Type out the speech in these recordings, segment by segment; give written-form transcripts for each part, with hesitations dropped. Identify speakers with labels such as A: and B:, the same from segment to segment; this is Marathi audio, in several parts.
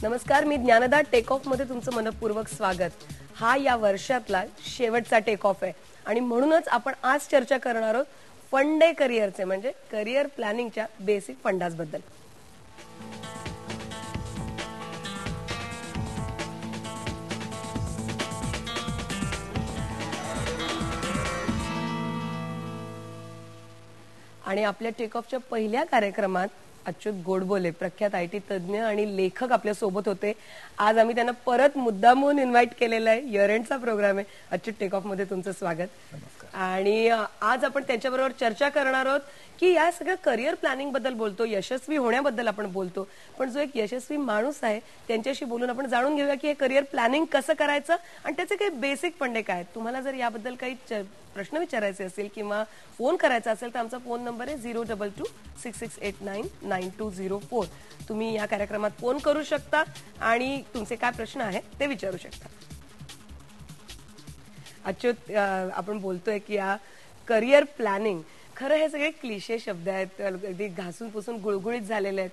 A: नमस्कार, मी ज्ञानदा टेक ऑफ मध्ये तुमचं मनपूर्वक स्वागत. हा या वर्षातला शेवटचा टेक ऑफ आहे आणि म्हणूनच आपण आज चर्चा करणार आहोत फंड डे करिअरचे, म्हणजे करिअर प्लॅनिंगच्या बेसिक फंडाज बद्दल. आणि आपल्या टेक ऑफच्या पहिल्या कार्यक्रमात अच्युत गोडबोले, प्रख्यात आयटी तज्ज्ञ आणि लेखक आपल्या सोबत होते. आज आम्ही त्यांना परत मुद्दामून इन्व्हाइट केलेला आहे. इयर एंडचा प्रोग्राम आहे. अच्युत टेक ऑफ मध्ये तुमचं स्वागत. आणि आज आपण त्यांच्याबरोबर चर्चा करणार आहोत की या सगळ्या करिअर प्लॅनिंग बद्दल बोलतो, यशस्वी होण्याबद्दल आपण बोलतो, पण जो एक यशस्वी माणूस आहे त्यांच्याशी बोलून आपण जाणून घेऊया की हे करिअर प्लॅनिंग कसं करायचं आणि त्याचे काही बेसिक फंडे काय आहेत. तुम्हाला जर याबद्दल काही प्रश्न विचारायचे असेल किंवा फोन करायचा असेल तर आमचा फोन नंबर आहे 02266899204. तुम्ही या कार्यक्रमात फोन करू शकता आणि तुमचे काय प्रश्न आहेत ते विचारू शकता. अच्युत, आपण बोलतोय की या करिअर प्लॅनिंग, खरं हे सगळे क्लिशे शब्द आहेत, अगदी घासून पुसून गुळगुळीत झालेले आहेत,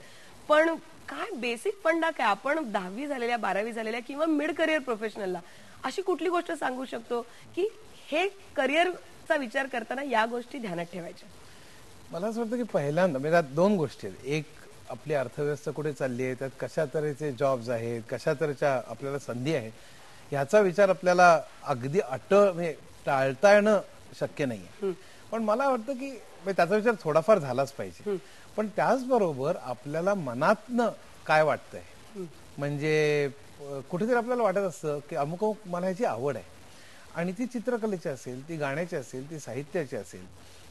A: पण काय बेसिक फंडा काय? आपण 10वी झालेल्या 12वी झालेल्या किंवा मिड करिअर प्रोफेशनलला अशी कुठली गोष्ट सांगू शकतो की हे करिअरचा विचार करताना या गोष्टी ध्यानात ठेवायच्या?
B: मला असं वाटतं की पहिल्यांदा म्हणजे दोन गोष्टी आहेत. एक, आपली अर्थव्यवस्था कुठे चालली आहे, त्यात कशा तऱ्हेचे जॉब्स आहेत, कशा तऱ्हेच्या आपल्याला संधी आहेत, ह्याचा विचार आपल्याला अगदी म्हणजे टाळता येणं शक्य नाहीये. पण मला वाटतं की त्याचा विचार थोडाफार झालाच पाहिजे. पण त्याचबरोबर आपल्याला मनातनं काय वाटतंय, म्हणजे कुठेतरी आपल्याला वाटत असतं की अमुक मला ह्याची आवड आहे आणि ती चित्रकलेची असेल, ती गाण्याची असेल, ती साहित्याची असेल,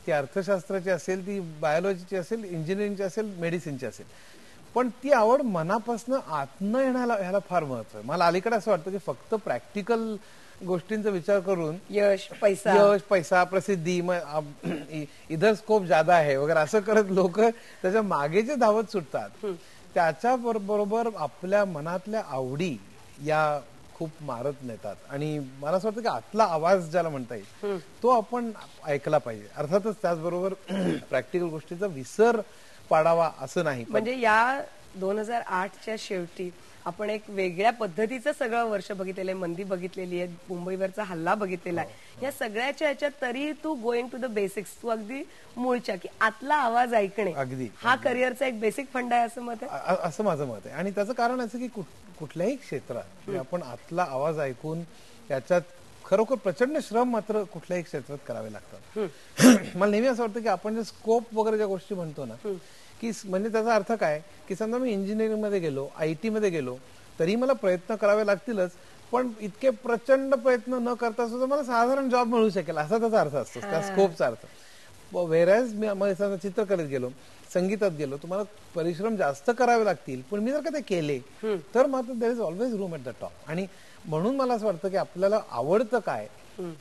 B: ती अर्थशास्त्राची असेल, ती बायोलॉजीची असेल, इंजिनिअरिंगची असेल, मेडिसिनची असेल, पण ती आवड मनापासून आतनं येण्याला ह्याला फार महत्व आहे. मला अलीकडे असं वाटतं की फक्त प्रॅक्टिकल गोष्टींचा विचार करून
A: यश,
B: पैसा, प्रसिद्धी, इधर स्कोप ज्यादा आहे वगैरे असं करत लोक त्याच्या मागे जे धावत सुटतात, त्याच्या बरोबर आपल्या मनातल्या आवडी या खूप मारत नेतात. आणि मला असं वाटतं की आतला आवाज ज्याला म्हणता येईल तो आपण ऐकला पाहिजे. अर्थातच त्याचबरोबर प्रॅक्टिकल गोष्टीचा विसर पाडावा असं नाही.
A: म्हणजे या 2008च्या शेवटी आपण एक वेगळ्या पद्धतीचं सगळं वर्ष बघितलेलं आहे. मंदी बघितलेली आहे, मुंबईवरचा हल्ला बघितलेला आहे. या सगळ्याच्या ह्याच्यात तरी तू गोइंग टू द बेसिक्स, तू अगदी मूळच्या की आतला आवाज ऐकणे, अगदी हा करिअरचा एक बेसिक फंड आहे असं मत आहे.
B: असं माझं मत आहे. आणि त्याचं कारण असं की कुठल्याही क्षेत्रात आपण आतला आवाज ऐकून त्याच्यात खरोखर प्रचंड श्रम मात्र कुठल्याही क्षेत्रात करावे लागतात. मला नेहमी असं वाटतं की आपण जे स्कोप वगैरे ज्या गोष्टी म्हणतो ना, की म्हणजे त्याचा अर्थ काय की समजा मी इंजिनिअरिंग मध्ये गेलो, आयटी मध्ये गेलो, तरी मला प्रयत्न करावे लागतीलच, पण इतके प्रचंड प्रयत्न न करता सुद्धा मला साधारण जॉब मिळू शकेल असा त्याचा अर्थ असतो, त्या स्कोपचा अर्थ. व्हेरॅज मी चित्रकलेत गेलो, संगीतात गेलो, तुम्हाला परिश्रम जास्त करावे लागतील, पण मी जर का ते केले तर मात्र there is always room at the top. आणि म्हणून मला असं वाटतं की आपल्याला आवडतं काय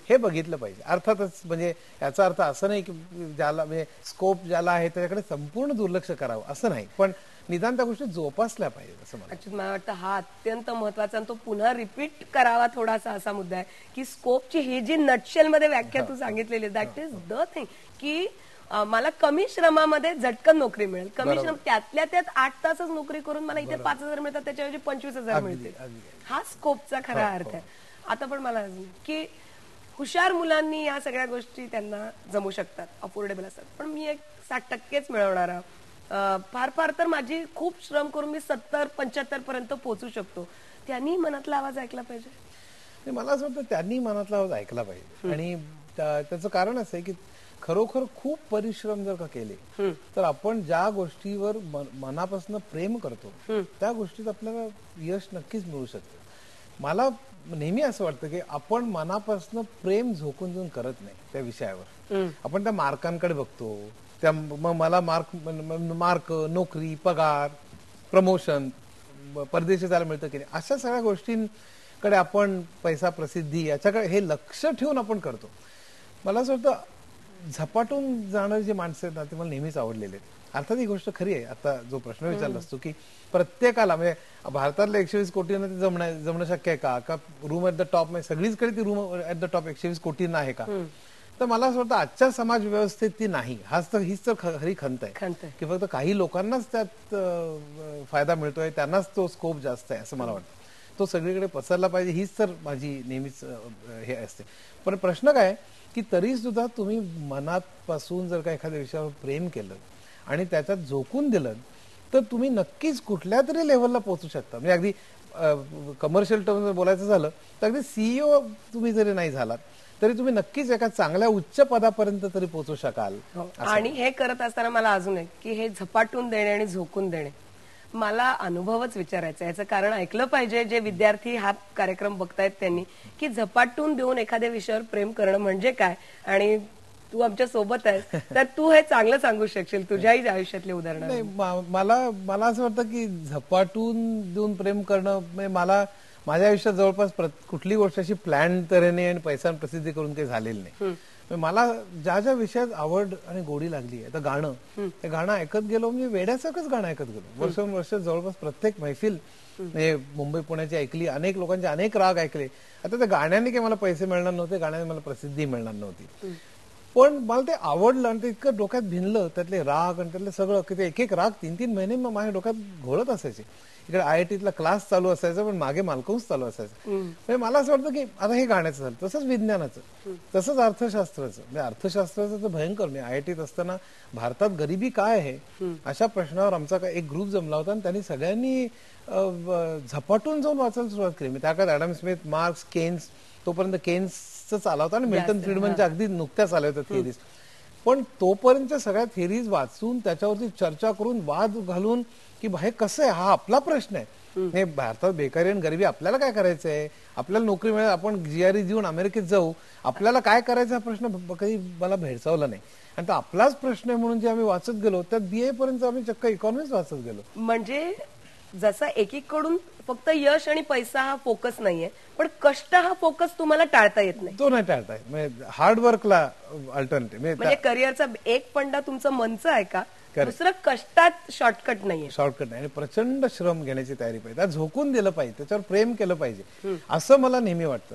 B: हे बघितलं पाहिजे. अर्थातच म्हणजे याचा अर्थ असं नाही की ज्याला म्हणजे स्कोप ज्याला आहे त्याच्याकडे संपूर्ण दुर्लक्ष करावं असं नाही, पण निदान त्या गोष्टी जोपासल्या पाहिजेत असं
A: मला वाटतं. हा अत्यंत महत्वाचा आणि तो पुन्हा रिपीट करावा थोडासा असा मुद्दा आहे की स्कोपची ही जी नटशेल मध्ये व्याख्या तू सांगितलेली, दॅट इज द थिंग की मला कमी श्रमामध्ये झटकन नोकरी मिळेल. कमी श्रम, त्यातल्या त्यात 8 तासच नोकरी करून मला इथे 5,000 मिळतात, त्याच्याऐवजी 25,000 मिळतील. हा स्कोपचा खरा अर्थ आहे. आता पण मला की हुशार मुलांनी या सगळ्या गोष्टी त्यांना जमू शकतात, अफोर्डेबल असतात, पण मी एक 60% मिळवणारा, फार फार तर माझी खूप श्रम करून मी 70-75 पर्यंत पोहोचू शकतो, त्यांनी मनातला आवाज ऐकला पाहिजे.
B: मला असं वाटतं त्यांनी मनातला आवाज ऐकला पाहिजे. आणि त्याचं कारण असं आहे की खरोखर खूप परिश्रम जर का केले तर आपण ज्या गोष्टीवर मनापासून प्रेम करतो त्या गोष्टीत आपल्याला यश नक्कीच मिळू शकतं. मला नेहमी असं वाटतं की आपण मनापासून प्रेम झोकून जाऊन करत नाही त्या विषयावर. आपण त्या मार्कांकडे बघतो, त्या मला मार्क, नोकरी, पगार, प्रमोशन, परदेशी जायला मिळतं की नाही, अशा सगळ्या गोष्टींकडे आपण पैसा, प्रसिद्धी याच्याकडे हे लक्ष ठेवून आपण करतो. मला असं वाटतं झपाटून जाणारी जी माणसं आहेत ना ती मला नेहमीच आवडलेली आहेत. अर्थात ही गोष्ट खरी आहे. आता जो प्रश्न विचारला असतो की प्रत्येकाला म्हणजे भारतातल्या 120 कोटींना ते जमणं शक्य आहे का, रूम ॲट द टॉप, म्हणजे सगळीचकडे ती रूम ॲट द टॉप 120 कोटींना आहे का, तर मला असं वाटतं आजच्या समाज व्यवस्थेत ती नाही. हीच तर खरी खंत आहे की फक्त काही लोकांनाच त्यात फायदा मिळतोय, त्यांनाच तो स्कोप जास्त आहे असं मला वाटतं. तो सगळीकडे पसरला पाहिजे, हीच तर माझी नेहमीच हे असते. पण प्रश्न काय की तरी सुद्धा तुम्ही मनापासून जर का एखाद्या विषयावर प्रेम केलं आणि त्याच्यात झोकून दिलं तर तुम्ही नक्कीच कुठल्या तरी लेव्हलला पोहोचू शकता. म्हणजे अगदी कमर्शियल टर्म बोलायचं झालं तर अगदी सीईओ तुम्ही जरी नाही झालात तरी तुम्ही नक्कीच एका चांगल्या उच्च पदापर्यंत तरी पोहोचू शकाल.
A: आणि हे करत असताना मला अजून एक की हे झपाटून देणे आणि झोकून देणे, मला अनुभवच विचारायचा. याचं कारण ऐकलं पाहिजे जे विद्यार्थी हा कार्यक्रम बघतायत त्यांनी, की झपाटून देऊन एखाद्या विषयावर प्रेम करणं म्हणजे काय. आणि तू आमच्या सोबत आहेस तर तू हे चांगलं सांगू शकशील तुझ्याही आयुष्यातले उदाहरण.
B: नाही, मला असं वाटतं की झपाटून देऊन प्रेम करणं म्हणजे मला माझ्या आयुष्यात जवळपास कुठली गोष्ट अशी प्लॅन तऱ्हेने आणि पैसा प्रसिद्धी करून काही झालेली नाही. मला ज्या ज्या विषयात आवड आणि गोडी लागली आहे तर गाणं, ते गाणं ऐकत गेलो, म्हणजे वेड्यासारखंच गाणं ऐकत गेलो. वर्ष जवळपास प्रत्येक मैफिल म्हणजे मुंबई पुण्याची ऐकली, अनेक लोकांचे अनेक राग ऐकले. आता त्या गाण्याने काही मला पैसे मिळणार नव्हते, गाण्याने मला प्रसिद्धी मिळणार नव्हती, पण मला ते आवडलं आणि ते इतकं डोक्यात भिनलं, त्यातले राग आणि त्यातले सगळं की ते एक राग 3-3 महिने माझ्या डोक्यात घोळत असायचे. इकडे IITतला क्लास चालू असायचा पण मागे मालकंस चालू असायचं. म्हणजे मला असं वाटतं की आता हे गाण्याचं झालं, तसंच विज्ञानाचं, तसंच अर्थशास्त्राचं. म्हणजे अर्थशास्त्राचं तर भयंकर. मी IITत असताना भारतात गरिबी काय आहे अशा प्रश्नावर आमचा एक ग्रुप जमला होता आणि त्यांनी सगळ्यांनी झपाटून जाऊन वाचायला सुरुवात केली. त्या काळात ॲडम स्मिथ, मार्क्स, केन्स, तोपर्यंत केन्सच आला होता आणि मिल्टन फ्रीडमनच्या अगदी नुकत्याच आल्या होत्या थिअरीज. पण तोपर्यंत सगळ्या थिअरीज वाचून त्याच्यावरती चर्चा करून वाद घालून की हे कसं आहे, हा आपला प्रश्न आहे. हे भारतात बेकारी आणि गरिबी आपल्याला काय करायचं आहे, आपल्याला नोकरी मिळेल, आपण GRE देऊन अमेरिकेत जाऊ, आपल्याला काय करायचा हा प्रश्न कधी मला भेडसावला नाही. आणि तो आपलाच प्रश्न आहे म्हणून जे आम्ही वाचत गेलो त्यात BA पर्यंत आम्ही चक्क इकॉनॉमिक्स वाचत गेलो.
A: म्हणजे जसा एकीकडून फक्त यश आणि पैसा हा फोकस नाहीये, पण कष्ट हा फोकस तुम्हाला टाळता येत नाही.
B: तो नाही टाळता येत. म्हणजे हार्डवर्कला अल्टरनेटिव्ह
A: म्हणजे करिअरचा एक पंडा तुमचं मनचं आहे का, दुसरं कष्टात शॉर्टकट नाहीये.
B: शॉर्टकट नाही, प्रचंड श्रम घेण्याची तयारी पाहिजे, त्यात झोकून दिलं पाहिजे, त्याच्यावर प्रेम केलं पाहिजे असं मला नेहमी वाटतं.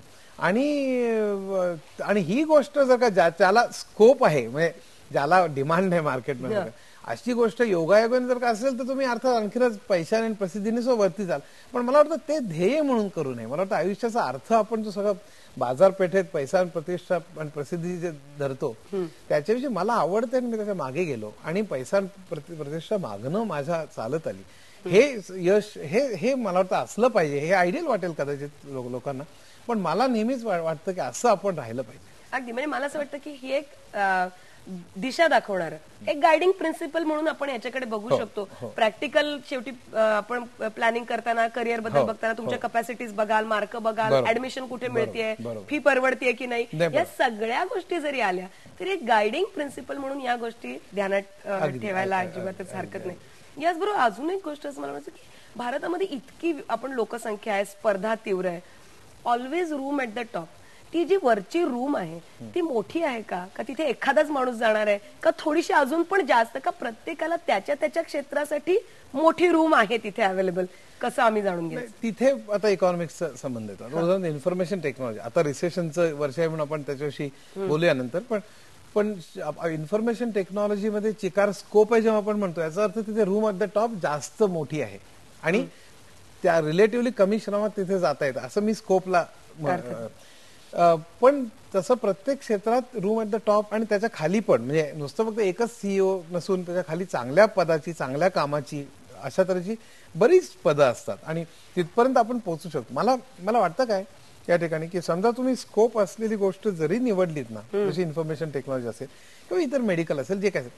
B: आणि ही गोष्ट जर का ज्याला स्कोप आहे, म्हणजे ज्याला डिमांड आहे मार्केटमध्ये, अशी गोष्ट योगायोगाने जर का असेल तर तुम्ही अर्थात आणखीनच पैशाने आणि प्रसिद्धीने वरती जाल. पण मला वाटतं ते ध्येय म्हणून करू नये. मला वाटतं आयुष्याचा अर्थ आपण जो सगळं बाजारपेठेत पैसा प्रतिष्ठा आणि प्रसिद्धी जे धरतो त्याच्याविषयी मला आवडते आणि मी त्याच्या मागे गेलो आणि पैसा प्रतिष्ठा मागणं माझ्या चालत आली. हे यश हे मला वाटतं असलं पाहिजे. हे आयडियल वाटेल कदाचित लोकांना, पण मला नेहमीच वाटतं की असं आपण राहिलं पाहिजे.
A: अगदी. म्हणजे मला असं वाटतं की ही एक दिशा दाखवणार एक गायडिंग प्रिन्सिपल म्हणून आपण याच्याकडे बघू शकतो. प्रॅक्टिकल शेवटी आपण प्लॅनिंग करताना करिअर बद्दल बघताना तुमच्या कॅपॅसिटीज बघाल, मार्क बघाल, ऍडमिशन कुठे मिळतेय, फी परवडतीये की नाही, या सगळ्या गोष्टी जरी आल्या तरी एक गायडिंग प्रिन्सिपल म्हणून या गोष्टी ध्यानात ठेवायला अजिबातच हरकत नाही. याचबरोबर अजून एक गोष्ट असं मला वाटतं की भारतामध्ये इतकी आपण लोकसंख्या आहे, स्पर्धा तीव्र आहे, always room at the top. ती जी वरची रूम आहे ती मोठी आहे का तिथे एखादाच माणूस जाणार आहे का थोडीशी अजून पण जास्त, का प्रत्येकाला त्याच्या त्याच्या क्षेत्रासाठी मोठी रूम आहे तिथे अवेलेबल, कसं आम्ही जाणून घ्यायचं.
B: तिथे आता इकॉनॉमिक्सचा संबंध येतो, इन्फॉर्मेशन टेक्नॉलॉजी. आता रिसेशनचं वर्ष आहे म्हणून आपण त्याच्याविषयी बोलूया नंतर. पण इन्फॉर्मेशन टेक्नॉलॉजीमध्ये चिकार स्कोप आहे जेव्हा आपण म्हणतो याचा अर्थ तिथे रूम ऍट द टॉप जास्त मोठी आहे आणि त्या रिलेटिव्हली कमी श्रमात तिथे जाता येतं असं मी स्कोपला. पण तसं प्रत्येक क्षेत्रात रूम ऍट द टॉप आणि त्याच्या खाली पण, म्हणजे नुसतं फक्त एकच CEO नसून त्याच्या खाली चांगल्या पदाची, चांगल्या कामाची, अशा तऱ्हेची बरीच पदं असतात आणि तिथपर्यंत आपण पोहोचू शकतो. मला वाटतं काय या ठिकाणी की समजा तुम्ही स्कोप असलेली गोष्ट जरी निवडलीत ना, जशी इन्फॉर्मेशन टेक्नॉलॉजी असेल किंवा इतर मेडिकल असेल, जे काय असेल,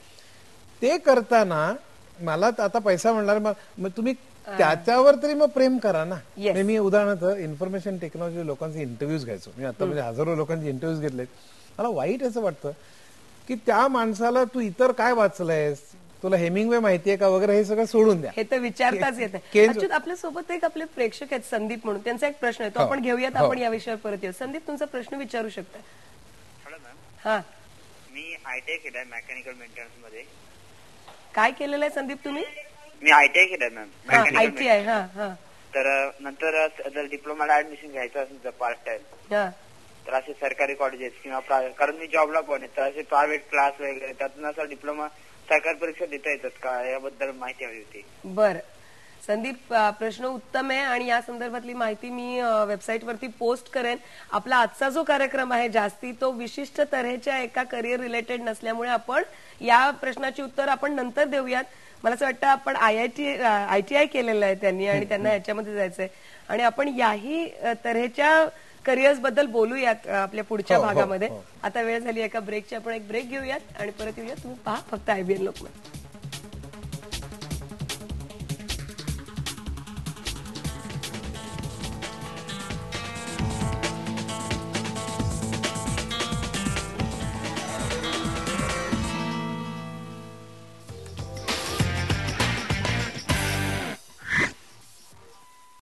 B: ते करताना मला आता पैसा म्हणणार, मग तुम्ही त्याच्यावर तरी मग प्रेम करा ना. मी उदाहरणार्थ इन्फॉर्मेशन टेक्नॉलॉजी लोकांचे इंटरव्ह्यूज घ्यायचो. मी आता म्हणजे हजारो लोकांचे इंटरव्ह्यूज घेतलेत. मला वाईट असं वाटतं की त्या माणसाला तू इतर काय वाचलंयस, तुला हेमिंगवे माहितीये का वगैरे, हे सगळं सोडून द्या.
A: हे तर विचारताच येत नाही. आपल्या सोबत एक आपले प्रेक्षक आहेत संदीप म्हणून, त्यांचा एक प्रश्न आहे तो आपण घेऊयात, आपण या विषयावर परत येऊ. संदीप, तुमचा प्रश्न विचारू शकता.
C: Hello ma'am.
A: हा,
C: मी ITI केलाय मेकॅनिकल मेंटेनन्स मध्ये.
A: काय केलेलं आहे संदीप तुम्ही?
C: मी ITI केलंय मॅम.
A: ITI.
C: तर नंतर जर डिप्लोमाला ऍडमिशन घ्यायचं असेल तर पार्ट टाइम, तर असे सरकारी कॉलेजेस किंवा कारण मी जॉबला पण आहे, तर असे प्रायव्हेट क्लास वगैरे त्यातून असा डिप्लोमा सरकारी परीक्षा देता येतात का, याबद्दल माहिती हवी होती.
A: बर संदीप, प्रश्न उत्तम आहे आणि या संदर्भातली माहिती मी वेबसाईटवरती पोस्ट करेन. आपला आजचा जो कार्यक्रम आहे जास्ती तो विशिष्ट तऱ्हेच्या एका करिअर रिलेटेड नसल्यामुळे आपण या प्रश्नाची उत्तर आपण नंतर देऊयात. मला असं वाटतं आपण ITI केलेलं आहे त्यांनी आणि त्यांना याच्यामध्ये जायचंय आणि आपण याही तऱ्हेच्या करिअर्स बद्दल बोलूयात आपल्या पुढच्या भागामध्ये. आता वेळ झाली एका ब्रेकची, आपण एक ब्रेक घेऊयात आणि परत येऊयात. तुम्ही पहा फक्त IBN लोकमत.